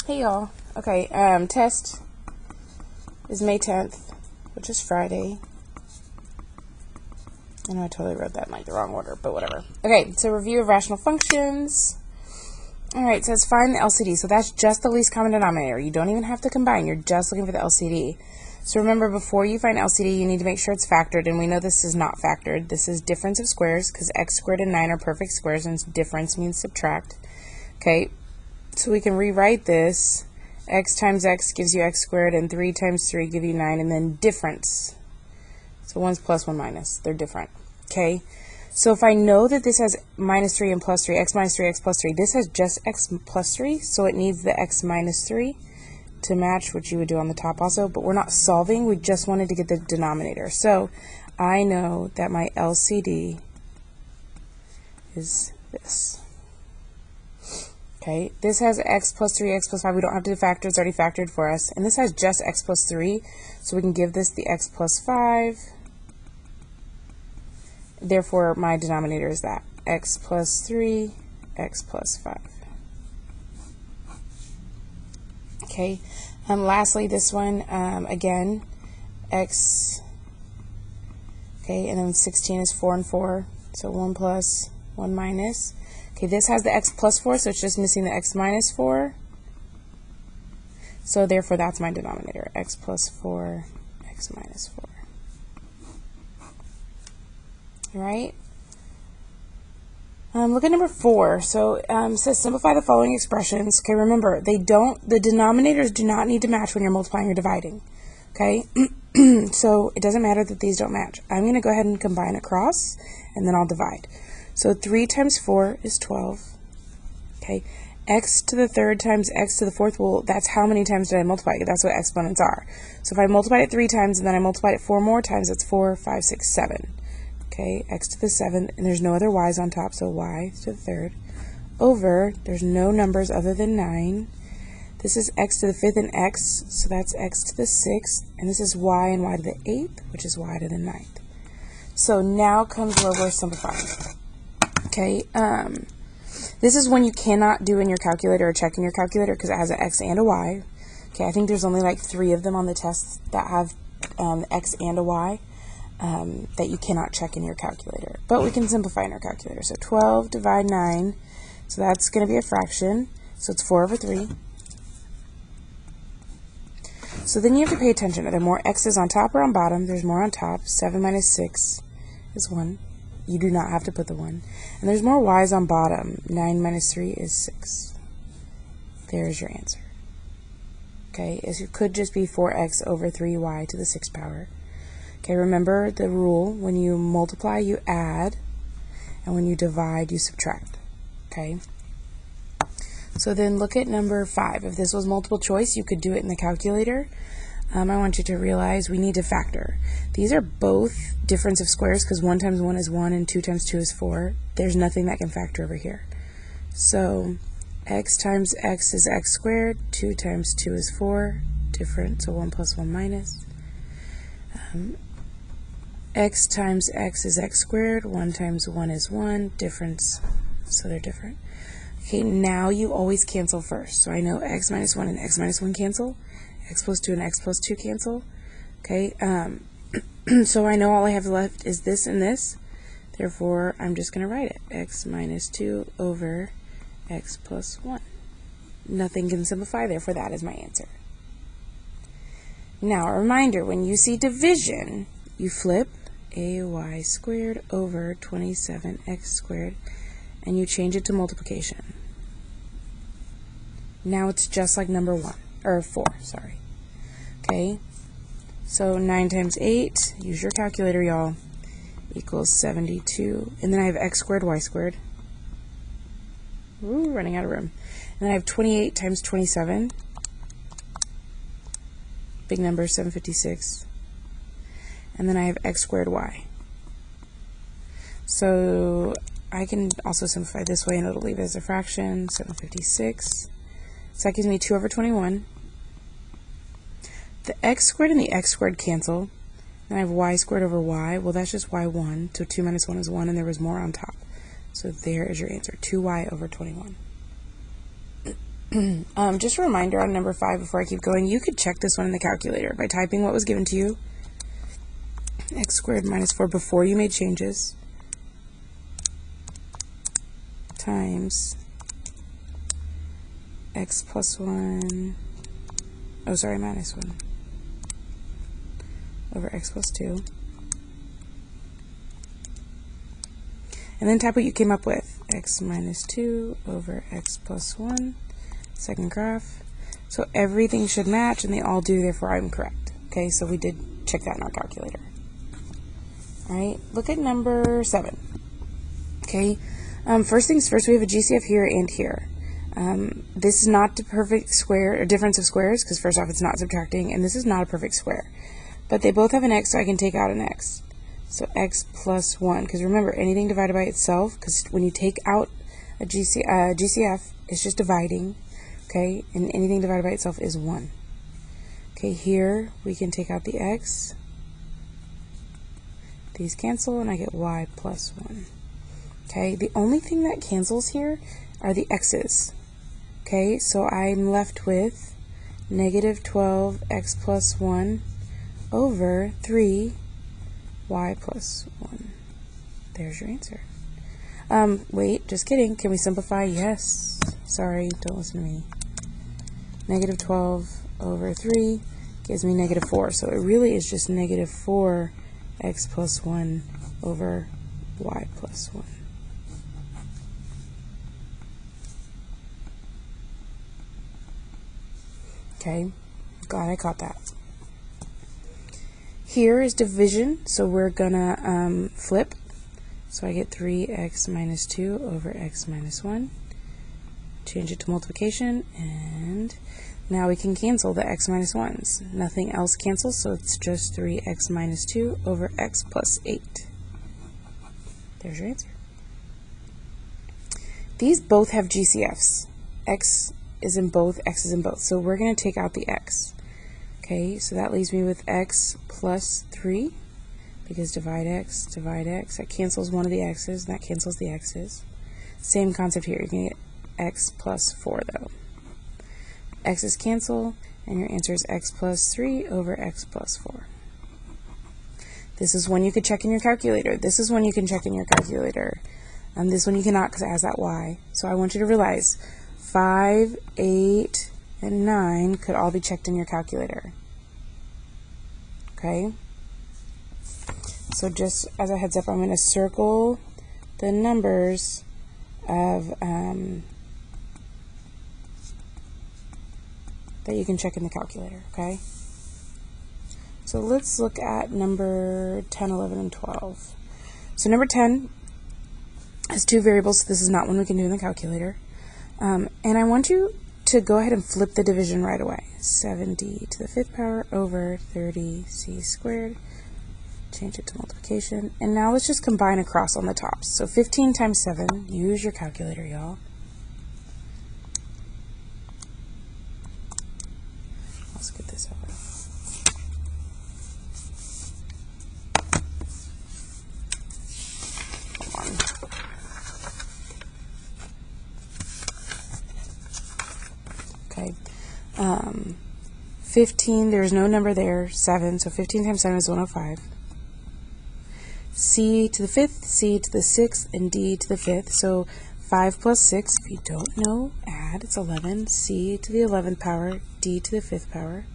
Hey y'all. Okay, test is May 10th, which is Friday. I know I totally wrote that in like the wrong order, but whatever. Okay, so review of rational functions. Alright, it says find the LCD. So that's just the least common denominator. You don't even have to combine. You're just looking for the LCD. So remember, before you find LCD, you need to make sure it's factored, and we know this is not factored. This is difference of squares, because x squared and 9 are perfect squares, and difference means subtract. Okay, so we can rewrite this. X times x gives you x squared, and 3 times 3 give you 9, and then difference. So 1's plus, 1 minus. They're different. Okay? So if I know that this has minus 3 and plus 3, x minus 3, x plus 3, this has just x plus 3, so it needs the x minus 3 to match, which you would do on the top also, but we're not solving. We just wanted to get the denominator. So I know that my LCD is this. Okay, this has x plus 3, x plus 5. We don't have to factor. It's already factored for us. And this has just x plus 3, so we can give this the x plus 5. Therefore, my denominator is that, x plus 3, x plus 5. Okay, lastly, this one, again, x, okay, and then 16 is 4 and 4, so 1 plus, 1 minus. Okay, this has the x plus 4, so it's just missing the x minus 4. So therefore, that's my denominator, x plus 4, x minus 4. All right? Look at number 4. So it says simplify the following expressions. Okay, remember, the denominators do not need to match when you're multiplying or dividing. Okay? So it doesn't matter that these don't match. I'm going to go ahead and combine across, and then I'll divide. So 3 times 4 is 12. Okay, x to the third times x to the fourth, well, that's how many times did I multiply it? That's what exponents are. So if I multiplied it 3 times and then I multiplied it 4 more times, that's 4, 5, 6, 7. Okay, x to the 7th, and there's no other y's on top, so y to the third, over, there's no numbers other than 9. This is x to the 5th and x, so that's x to the 6th, and this is y and y to the 8th, which is y to the 9th. So now comes where we're simplifying. Okay, this is when you cannot do in your calculator or check in your calculator because it has an x and a y. Okay, I think there's only like 3 of them on the test that have x and a y that you cannot check in your calculator. But we can simplify in our calculator. So 12 divide 9, so that's going to be a fraction. So it's 4 over 3. So then you have to pay attention. Are there more x's on top or on bottom? There's more on top. 7 minus 6 is 1. You do not have to put the 1. And there's more y's on bottom. 9 minus 3 is 6. There's your answer. Okay, it could just be 4x over 3y to the 6th power. Okay, remember the rule. When you multiply, you add. And when you divide, you subtract. Okay? So then look at number 5. If this was multiple choice, you could do it in the calculator. I want you to realize we need to factor. These are both difference of squares because 1 times 1 is 1 and 2 times 2 is 4. There's nothing that can factor over here. So x times x is x squared, 2 times 2 is 4, different, so 1 plus 1 minus. X times x is x squared, 1 times 1 is 1, difference, so they're different. Okay, now you always cancel first. So I know x minus 1 and x minus 1 cancel. X plus 2 and x plus 2 cancel. Okay, so I know all I have left is this and this. Therefore, I'm just going to write it. X minus 2 over x plus 1. Nothing can simplify, therefore that is my answer. Now, a reminder, when you see division, you flip ay squared over 27x squared, and you change it to multiplication. Now it's just like number 1. Or 4, sorry. Okay, so 9 times 8, use your calculator, y'all, equals 72. And then I have x squared, y squared. Ooh, running out of room. And then I have 28 times 27. Big number, 756. And then I have x squared, y. So I can also simplify this way, and it'll leave it as a fraction, 756. So that gives me 2 over 21. The x squared and the x squared cancel. Then I have y squared over y. Well, that's just y1. So 2 minus 1 is 1, and there was more on top. So there is your answer, 2y over 21. Just a reminder on number 5 before I keep going, you could check this one in the calculator by typing what was given to you, x squared minus 4 before you made changes, times x plus 1, oh sorry, minus 1, over x plus 2. And then type what you came up with, x minus 2 over x plus 1, second graph. So everything should match, and they all do, therefore I'm correct. Okay, so we did check that in our calculator. Alright, look at number 7. Okay, first things first, we have a GCF here and here. This is not the perfect square, or difference of squares, because first off it's not subtracting, and this is not a perfect square. But they both have an x, so I can take out an x. So x plus 1, because remember, anything divided by itself, because when you take out a GCF, it's just dividing, okay, and anything divided by itself is 1. Okay, here we can take out the x, these cancel, and I get y plus 1. Okay, the only thing that cancels here are the x's. Okay, so I'm left with negative 12x plus 1 over 3 y plus 1. There's your answer. Wait, just kidding. Can we simplify? Yes. Sorry, don't listen to me. Negative 12 over 3 gives me negative 4. So it really is just negative 4x plus 1 over y plus 1. Okay, glad I caught that. Here is division, so we're gonna flip. So I get 3x minus 2 over x minus 1. Change it to multiplication, and now we can cancel the x minus 1s. Nothing else cancels, so it's just 3x minus 2 over x plus 8. There's your answer. These both have GCFs. X is in both, x is in both. So we're going to take out the x. Okay, so that leaves me with x plus 3, because divide x, that cancels one of the x's, and that cancels the x's. Same concept here, you're going to get x plus 4 though. X's cancel, and your answer is x plus 3 over x plus 4. This is one you could check in your calculator. This is one you can check in your calculator. This one you cannot because it has that y. So I want you to realize 5, 8, and 9 could all be checked in your calculator. Okay? So just as a heads up, I'm going to circle the numbers of that you can check in the calculator, okay? So let's look at number 10, 11, and 12. So number 10 has two variables, so this is not one we can do in the calculator. And I want you to go ahead and flip the division right away. 7d to the 5th power over 30c squared. Change it to multiplication. And now let's just combine across on the tops. So 15 times 7, use your calculator, y'all. Let's get this over. Hold on. Okay. 15, there's no number there, 7, so 15 times 7 is 105. C to the 5th, C to the 6th, and D to the 5th. So 5 plus 6, if you don't know, add, it's 11. C to the 11th power, D to the 5th power,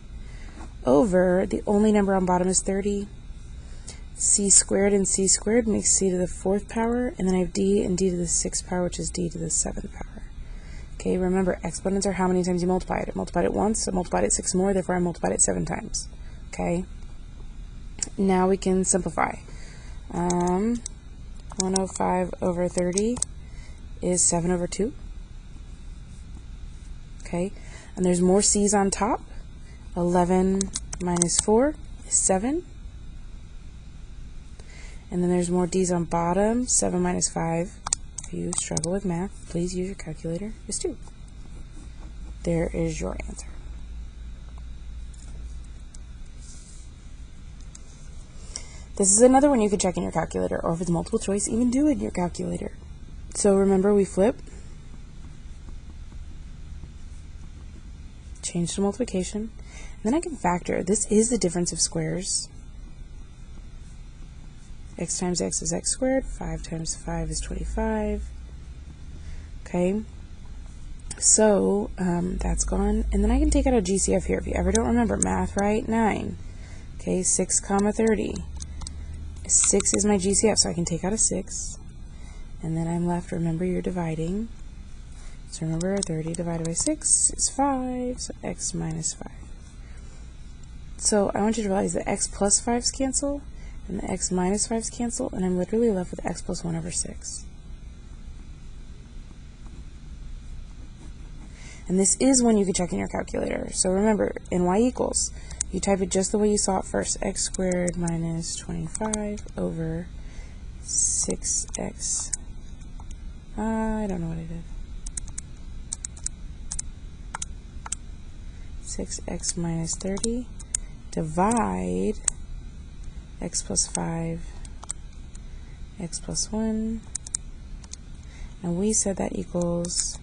over, the only number on bottom is 30. C squared and C squared makes C to the 4th power, and then I have D and D to the 6th power, which is D to the 7th power. Okay, remember, exponents are how many times you multiply it. I multiplied it once, I multiplied it 6 more, therefore I multiplied it 7 times. Okay, now we can simplify. 105 over 30 is 7 over 2. Okay, and there's more C's on top. 11 minus 4 is 7. And then there's more D's on bottom. 7 minus 5, if you struggle with math, please use your calculator, is 2. There is your answer. This is another one you could check in your calculator, or if it's multiple choice, even do it in your calculator. So remember, we flip. change to multiplication, and then I can factor. This is the difference of squares. X times x is x squared, 5 times 5 is 25. Okay, so that's gone, and then I can take out a GCF here. If you ever don't remember math, right? 9. Okay, 6 comma 30. 6 is my GCF, so I can take out a 6, and then I'm left, remember you're dividing, so remember 30 divided by 6 is 5, so x minus 5. So I want you to realize that x plus 5's cancel, and the x minus 5's cancel, and I'm literally left with x plus 1 over 6. And this is one you could check in your calculator. So remember, in y equals, you type it just the way you saw it first. X squared minus 25 over 6x. I don't know what I did. 6x minus 30 divide x plus 5, x plus 1, and we said that equals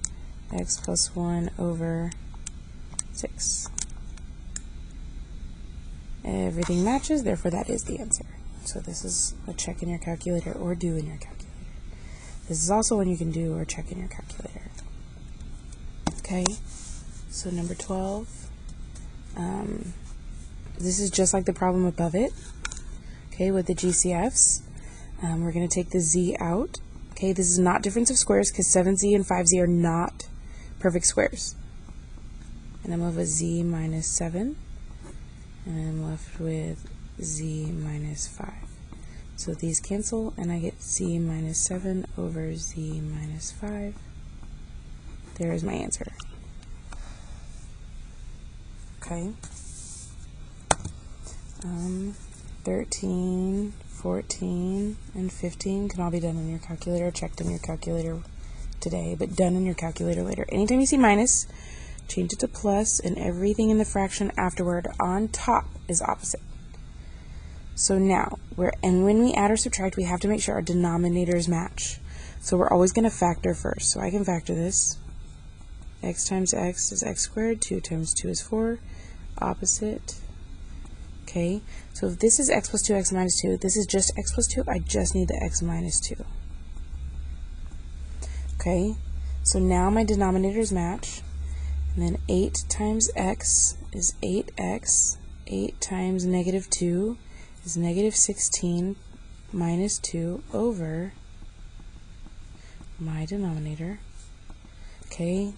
x plus 1 over 6. Everything matches, therefore that is the answer. So this is a check in your calculator or do in your calculator. This is also one you can do or check in your calculator. Okay, so number 12. This is just like the problem above it. Okay, with the GCFs. We're going to take the z out. Okay, this is not difference of squares because 7z and 5z are not perfect squares. And I'm left with z minus 7. And I'm left with z minus 5. So these cancel, and I get z minus 7 over z minus 5. There is my answer. Okay. 13, 14, and 15 can all be done in your calculator, checked in your calculator today, but done in your calculator later. Anytime you see minus, change it to plus, and everything in the fraction afterward on top is opposite. So now, when we add or subtract, we have to make sure our denominators match. So we're always going to factor first. So I can factor this. X times x is x squared, 2 times 2 is 4, opposite. Okay, so if this is x plus 2, x minus 2, this is just x plus 2, I just need the x minus 2. Okay, so now my denominators match, and then 8 times x is 8x, 8 times negative 2 is negative 16 minus 2 over my denominator. Okay,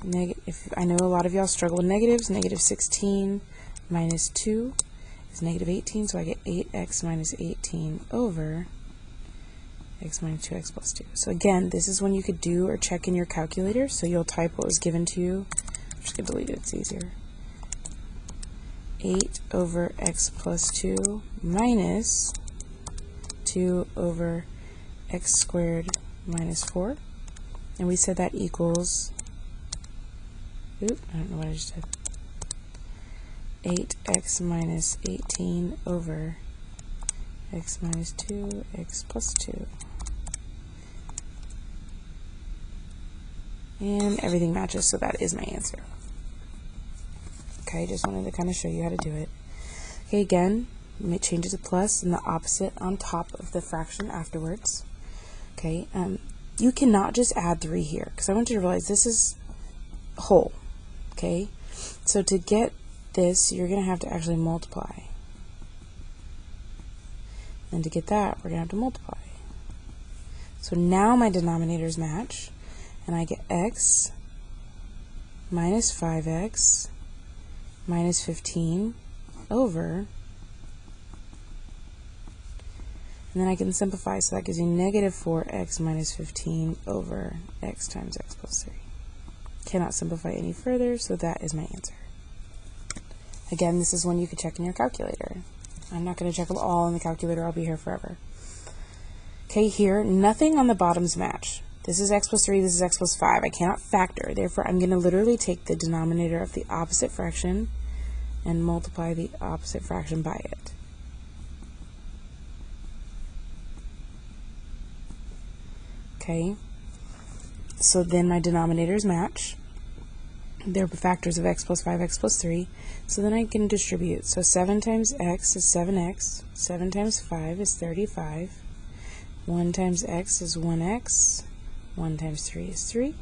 if I know a lot of y'all struggle with negatives, negative 16 minus 2 is negative 18, so I get 8x minus 18 over x minus 2x plus 2. So again, this is one you could do or check in your calculator, so you'll type what was given to you. I'm just going to delete it, it's easier. 8 over x plus 2 minus 2 over x squared minus 4. And we said that equals, I don't know what I just did. 8x minus 18 over x minus 2, x plus 2. And everything matches, so that is my answer. Okay, just wanted to kind of show you how to do it. Okay, again, change it to plus and the opposite on top of the fraction afterwards. Okay, you cannot just add 3 here, because I want you to realize this is whole. Okay, so to get this, you're going to have to actually multiply. And to get that, we're going to have to multiply. So now my denominators match, and I get x minus 5x minus 15 over, and then I can simplify, so that gives you negative 4x minus 15 over x times x plus 3. Cannot simplify any further, so that is my answer. Again, this is one you could check in your calculator. I'm not going to check them all in the calculator, I'll be here forever. Okay, here, nothing on the bottoms match. This is x plus 3, this is x plus 5. I cannot factor, therefore I'm going to literally take the denominator of the opposite fraction and multiply the opposite fraction by it. Okay, so then my denominators match. they're factors of x plus 5, x plus 3. So then I can distribute. So 7 times x is 7x. 7 times 5 is 35. 1 times x is 1x. 1 times 3 is 3.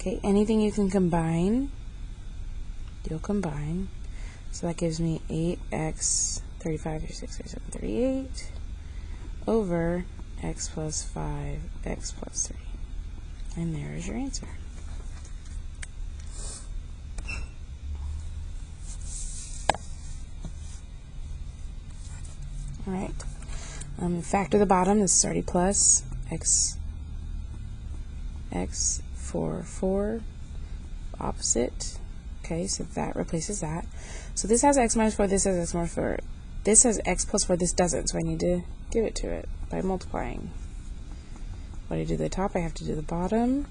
Okay, anything you can combine, you'll combine. So that gives me 8x, 35, 36, 37, 38, over x plus 5, x plus 3. And there is your answer. Alright, factor the bottom. This is already plus x 4, 4, opposite. Okay, so that replaces that. So this has x minus 4, this has x minus 4. This has x plus 4, this doesn't, so I need to give it to it by multiplying. What I do the top, I have to do the bottom.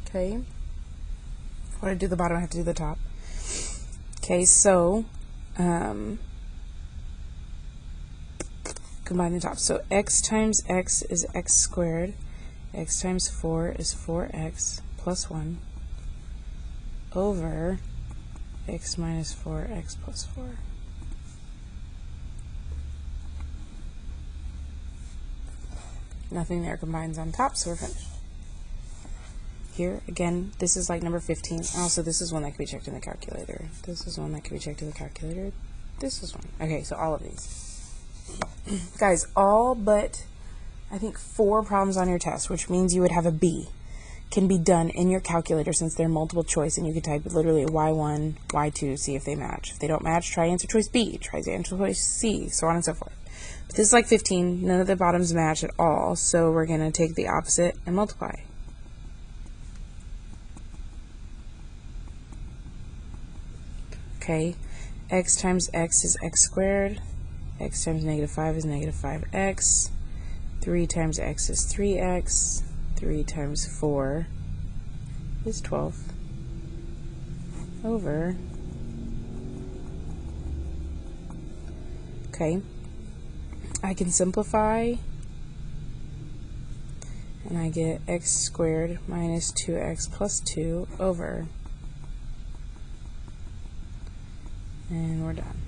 Okay. What I do the bottom, I have to do the top. Okay, so combine the top. So x times x is x squared. X times 4 is 4x plus 1 over x minus 4, x plus 4. Nothing there combines on top, so we're finished. Here, again, this is like number 15. Also, this is one that can be checked in the calculator. This is one that can be checked in the calculator. This is one. Okay, so all of these. Guys, all but, I think, 4 problems on your test, which means you would have a B, can be done in your calculator since they're multiple choice, and you could type literally Y1, Y2, see if they match. If they don't match, try answer choice B, try answer choice C, so on and so forth. But this is like 15. None of the bottoms match at all, so we're going to take the opposite and multiply. Okay, x times x is x squared. X times negative 5 is negative 5x. 3 times x is 3x. 3 times 4 is 12 over, okay, I can simplify, and I get x squared minus 2x plus 2 over, and we're done.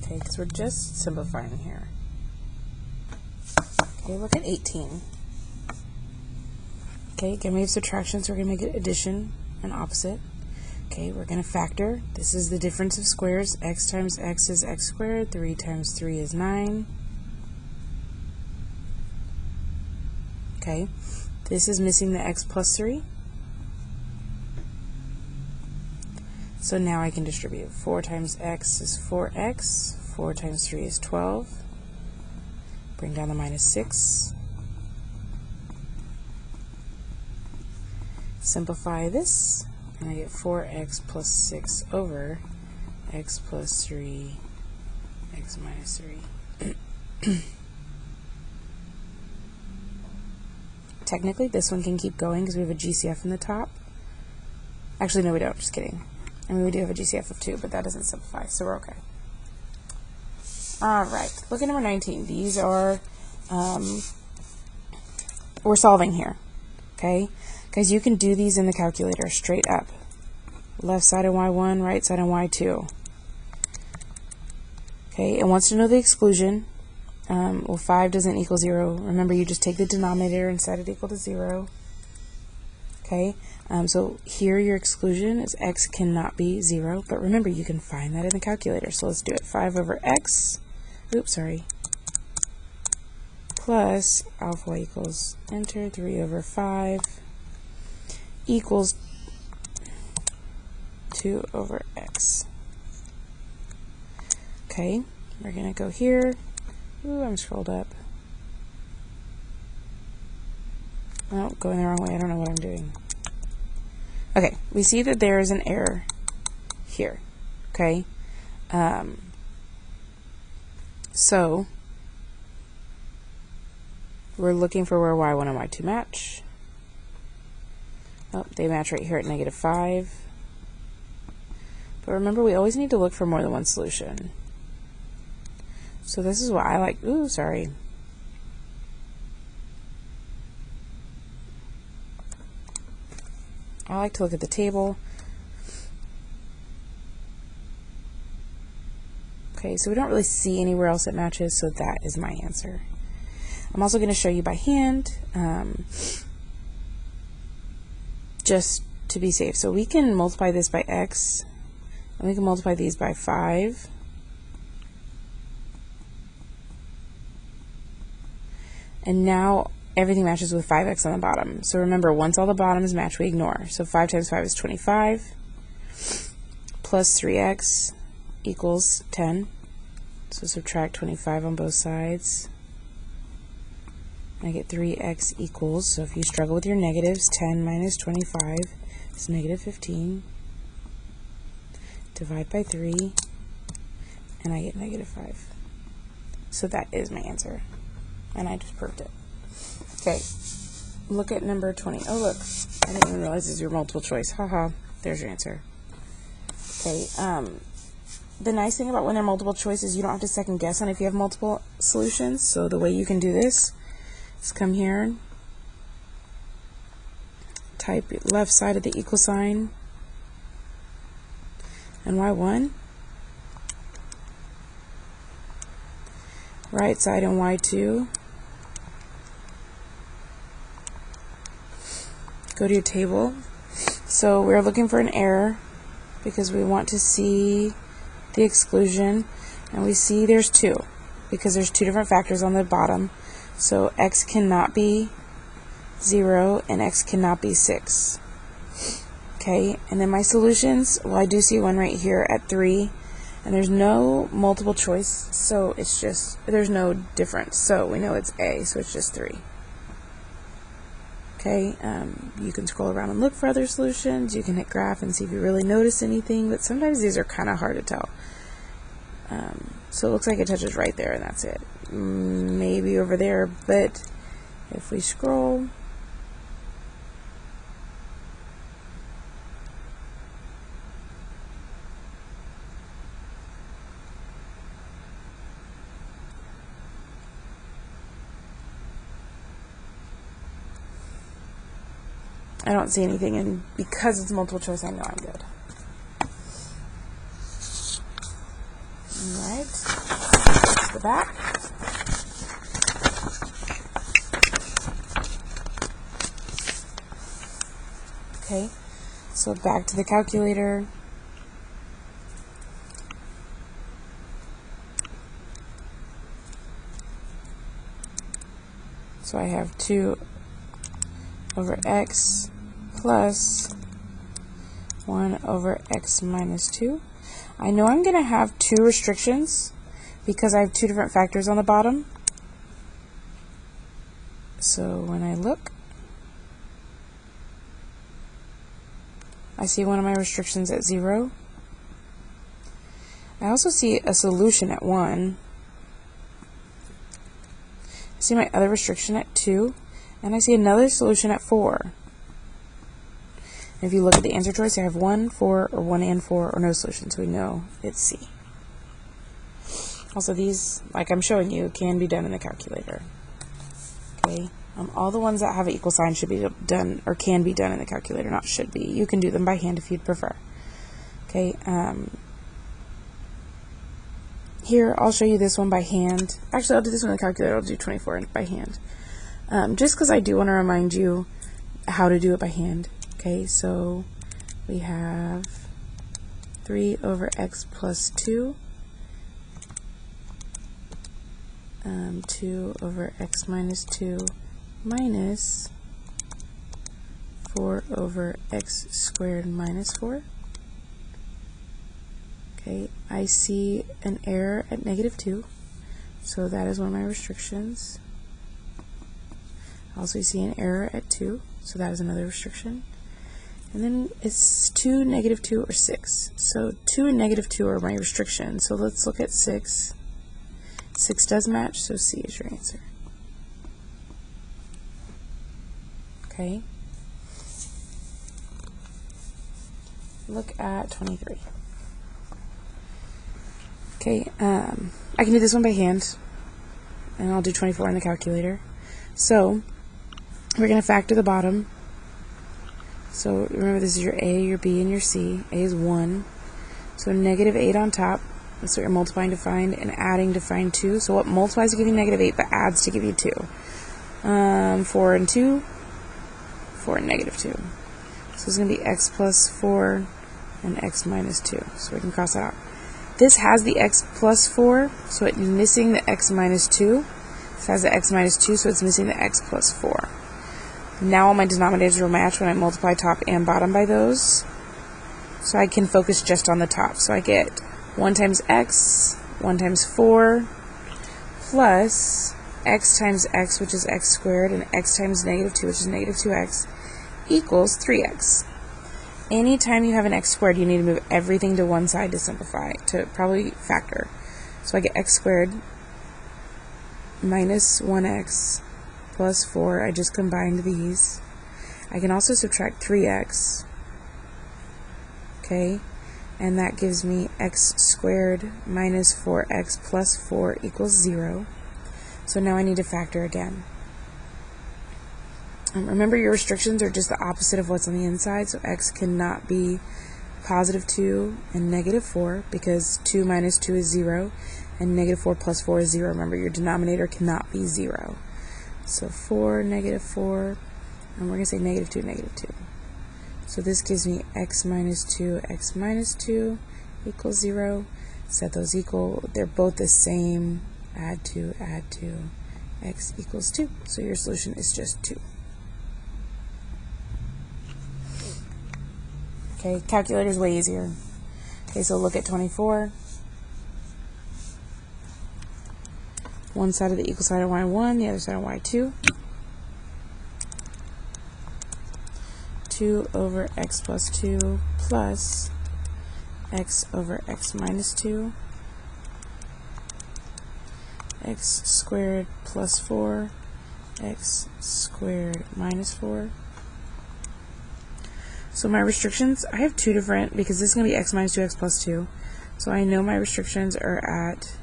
Okay, because we're just simplifying here. Okay, look at 18. Okay, again we have subtraction, so we're going to make it addition and opposite. Okay, we're going to factor. This is the difference of squares. X times x is x squared. 3 times 3 is 9. Okay, this is missing the x plus 3. So now I can distribute. 4 times x is 4x. 4 times 3 is 12. Bring down the minus 6. Simplify this, and I get 4x plus 6 over x plus 3, x minus 3. Technically, this one can keep going because we have a GCF in the top. Actually, no, we don't. Just kidding. I mean, we do have a GCF of 2, but that doesn't simplify, so we're okay. All right, look at number 19. These are, we're solving here, okay? Guys, you can do these in the calculator straight up. Left side on Y1, right side on Y2. Okay, it wants to know the exclusion. Well, 5 doesn't equal 0. Remember, you just take the denominator and set it equal to 0. Okay, so here your exclusion is x cannot be 0, but remember, you can find that in the calculator. So let's do it. 5 over x, oops, sorry, plus alpha equals, enter, 3 over 5, equals 2 over x. Okay, we're going to go here. Ooh, I'm scrolled up. Oh, going the wrong way. I don't know what I'm doing. Okay, we see that there is an error here. Okay, so we're looking for where y1 and y2 match. Oh, they match right here at -5. But remember, we always need to look for more than one solution. So this is what I like. Ooh, sorry. I like to look at the table. Okay, so we don't really see anywhere else it matches, so that is my answer. I'm also going to show you by hand, just to be safe. So we can multiply this by x, and we can multiply these by 5. And now everything matches with 5x on the bottom. So remember, once all the bottoms match, we ignore. So 5 times 5 is 25, plus 3x equals 10. So subtract 25 on both sides. I get 3x equals, so if you struggle with your negatives, 10 minus 25 is negative 15. Divide by 3, and I get negative 5. So that is my answer. And I just proved it. Okay, look at number 20. Oh, look, I didn't even realize this is your multiple choice. Haha, there's your answer. Okay, the nice thing about when they're multiple choice is you don't have to second guess on if you have multiple solutions. So the way you can do this is come here, type left side of the equal sign, and y1, right side and y2. Go to your table. So we're looking for an error because we want to see the exclusion, and we see there's 2 because there's 2 different factors on the bottom. So x cannot be 0 and x cannot be 6. Okay, and then my solutions, well, I do see one right here at 3, and there's no multiple choice, so it's just, there's no difference. So we know it's A, so it's just 3. Okay, you can scroll around and look for other solutions. You can hit graph and see if you really notice anything, but sometimes these are kind of hard to tell. So it looks like it touches right there, and that's it. Maybe over there, but if we scroll, I don't see anything, and because it's multiple choice, I know I'm good. Alright, to the back. Okay, so back to the calculator. So I have 2 over x plus 1 over x minus 2. I know I'm going to have 2 restrictions because I have 2 different factors on the bottom. So when I look, I see one of my restrictions at 0. I also see a solution at 1. I see my other restriction at 2. And I see another solution at 4. And if you look at the answer choice, I have 1, 4, or 1 and 4, or no solution, so we know it's C. Also, these, like I'm showing you, can be done in the calculator. Okay, all the ones that have an equal sign should be done, or can be done in the calculator, not should be. You can do them by hand if you'd prefer. Okay, here, I'll show you this one by hand. Actually, I'll do this one in the calculator. I'll do 24 by hand. Just because I do want to remind you how to do it by hand. Okay, so we have 3 over x plus 2, 2 over x minus 2 minus 4 over x squared minus 4. Okay, I see an error at negative 2, so that is one of my restrictions. Also, you see an error at 2, so that is another restriction. And then it's 2, negative 2, or 6. So 2 and negative 2 are my restrictions. So let's look at 6. 6 does match, so C is your answer. Okay. Look at 23. Okay, I can do this one by hand, and I'll do 24 in the calculator. So we're going to factor the bottom. So remember, this is your A, your B, and your C. A is 1. So negative 8 on top. That's what you're multiplying to find, and adding to find 2. So what multiplies to give you negative 8, but adds to give you 2? 4 and 2. 4 and negative 2. So it's going to be x plus 4 and x minus 2. So we can cross that out. This has the x plus 4, so it's missing the x minus 2. This has the x minus 2, so it's missing the x plus 4. Now all my denominators will match when I multiply top and bottom by those. So I can focus just on the top. So I get 1 times x, 1 times 4, plus x times x, which is x squared, and x times negative 2, which is negative 2x, equals 3x. Anytime you have an x squared, you need to move everything to one side to simplify, to probably factor. So I get x squared minus 1x plus 4. I just combined these. I can also subtract 3x. Okay, and that gives me x squared minus 4x plus 4 equals 0. So now I need to factor again. Remember, your restrictions are just the opposite of what's on the inside, so x cannot be positive 2 and negative 4, because 2 minus 2 is 0, and negative 4 plus 4 is 0. Remember, your denominator cannot be 0. So 4, negative 4, and we're going to say negative 2, negative 2. So this gives me x minus 2 equals 0. Set those equal. They're both the same. Add 2, x equals 2. So your solution is just 2. Okay, calculator is way easier. Okay, so look at 24. One side of the equal sign of y1, the other side of y2. 2 over x plus 2 plus x over x minus 2. X squared plus 4, x squared minus 4. So my restrictions, I have two different, because this is going to be x minus 2x plus 2. So I know my restrictions are at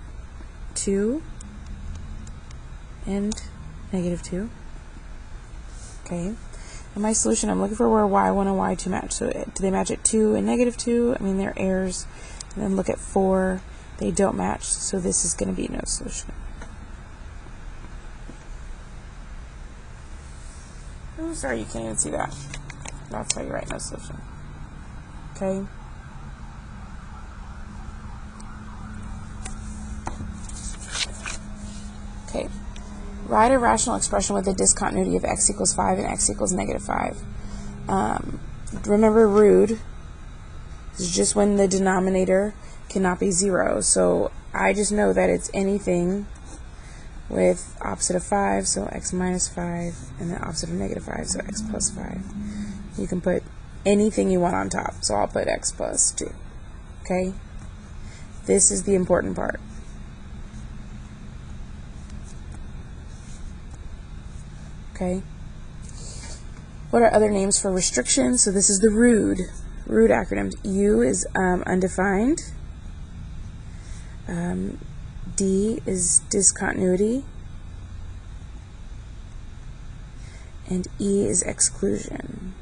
2 and negative 2. Okay. And my solution, I'm looking for where y1 and y2 match. So do they match at 2 and negative 2? I mean, they're errors. And then look at 4. They don't match. So this is going to be no solution. Oh, sorry, you can't even see that. That's how you write no solution. Okay. Okay. Write a rational expression with a discontinuity of x equals 5 and x equals negative 5. Remember, root is just when the denominator cannot be 0. So I just know that it's anything with opposite of 5, so x minus 5, and the opposite of negative 5, so x plus 5. You can put anything you want on top, so I'll put x plus 2. Okay? This is the important part. Okay? What are other names for restrictions? So this is the RUDE acronyms. U is undefined. D is discontinuity. And E is exclusion.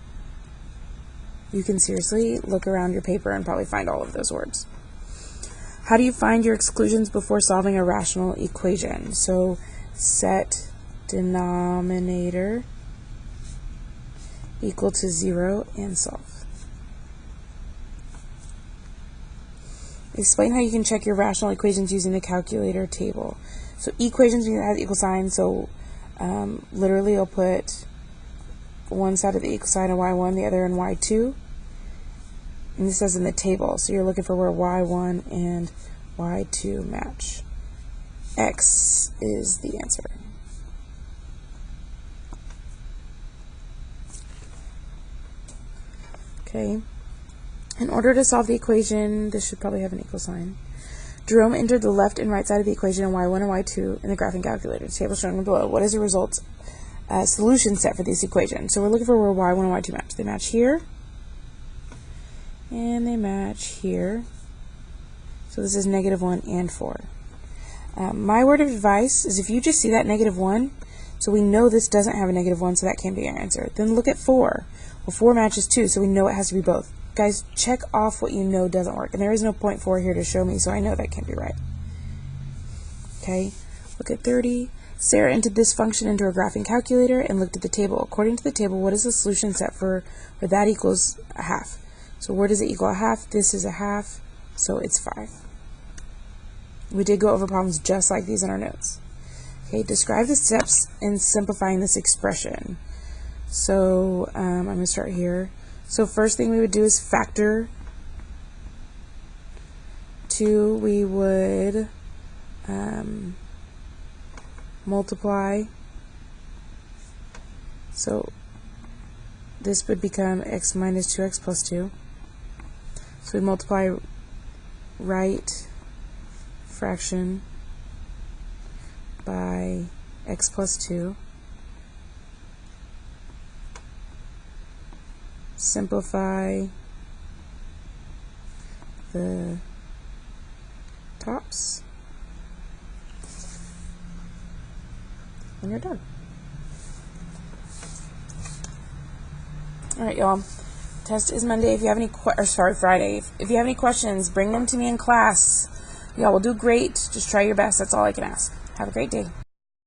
You can seriously look around your paper and probably find all of those words. How do you find your exclusions before solving a rational equation? So set denominator equal to 0 and solve. Explain how you can check your rational equations using the calculator table. So equations mean it has equal sign, so literally I'll put one side of the equal sign of y1, the other in y2. And this says in the table, so you're looking for where y1 and y2 match. X is the answer. Okay. In order to solve the equation, this should probably have an equal sign. Jerome entered the left and right side of the equation in y1 and y2 in the graphing calculator. The table shown below. What is the result solution set for this equation? So we're looking for where y1 and y2 match. They match here, and they match here. So this is -1 and 4. My word of advice is if you just see that -1, So we know this doesn't have a -1, so that can't be our answer. Then look at 4. Well, 4 matches 2, so we know it has to be both. Guys, check off what you know doesn't work. And there is no 0.4 here to show me, so I know that can't be right. Okay, look at 30. Sarah entered this function into her graphing calculator and looked at the table. According to the table, what is the solution set for where that equals a half? So where does it equal a half? This is a half, so it's 5. We did go over problems just like these in our notes. Okay, describe the steps in simplifying this expression. So I'm going to start here. So first thing we would do is factor 2. We would multiply. So this would become x minus 2x plus 2. So we multiply right fraction by x plus 2. Simplify the tops, and you're done. Alright, y'all. Test is Monday. If you have any Friday. If you have any questions, bring them to me in class. Y'all will do great. Just try your best. That's all I can ask. Have a great day.